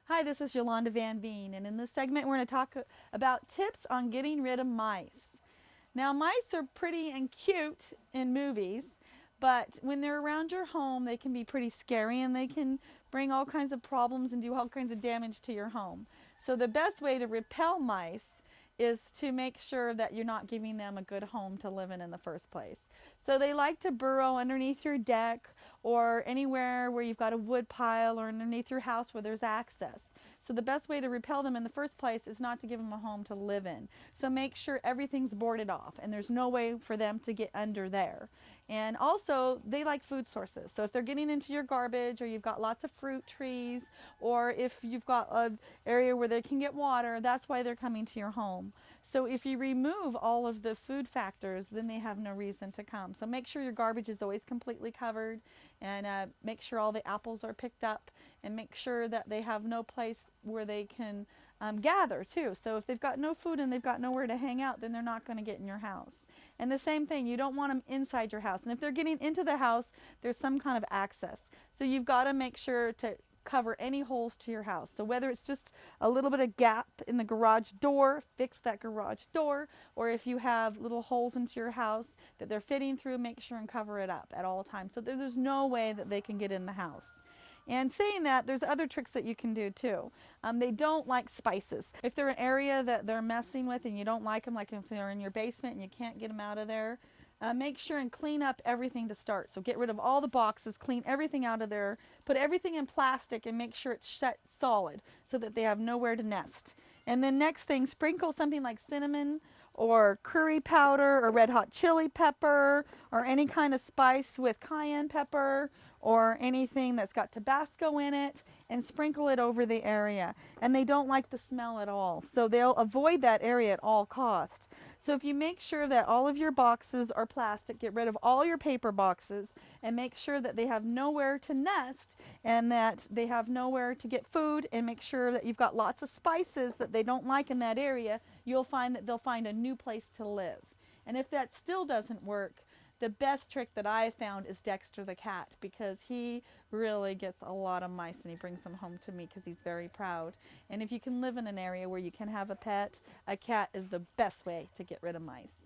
Hi, this is Yolanda Vanveen, and in this segment we're going to talk about tips on getting rid of mice. Now, mice are pretty and cute in movies, but when they're around your home, they can be pretty scary and they can bring all kinds of problems and do all kinds of damage to your home. So the best way to repel mice is to make sure that you're not giving them a good home to live in the first place. So they like to burrow underneath your deck or anywhere where you've got a wood pile or underneath your house where there's access. So the best way to repel them in the first place is not to give them a home to live in. So make sure everything's boarded off and there's no way for them to get under there. And also, they like food sources. So if they're getting into your garbage, or you've got lots of fruit trees, or if you've got an area where they can get water, that's why they're coming to your home. So if you remove all of the food factors, then they have no reason to come. So make sure your garbage is always completely covered, and make sure all the apples are picked up, and make sure that they have no place where they can gather too. So if they've got no food and they've got nowhere to hang out, then they're not going to get in your house. And the same thing, you don't want them inside your house. And if they're getting into the house, there's some kind of access. So you've got to make sure to cover any holes to your house. So whether it's just a little bit of gap in the garage door, fix that garage door, or if you have little holes into your house that they're fitting through, make sure and cover it up at all times. So there's no way that they can get in the house. And saying that, there's other tricks that you can do too. They don't like spices. If they're an area that they're messing with and you don't like them, like if they're in your basement and you can't get them out of there, make sure and clean up everything to start. So get rid of all the boxes, clean everything out of there, put everything in plastic and make sure it's shut solid so that they have nowhere to nest. And then next thing, sprinkle something like cinnamon or curry powder or red hot chili pepper or any kind of spice with cayenne pepper or anything that's got Tabasco in it, and sprinkle it over the area. And they don't like the smell at all, so they'll avoid that area at all cost. So if you make sure that all of your boxes are plastic, get rid of all your paper boxes, and make sure that they have nowhere to nest and that they have nowhere to get food, and make sure that you've got lots of spices that they don't like in that area, you'll find that they'll find a new place to live. And if that still doesn't work, the best trick that I have found is Dexter the cat, because he really gets a lot of mice and he brings them home to me because he's very proud. And if you can live in an area where you can have a pet, a cat is the best way to get rid of mice.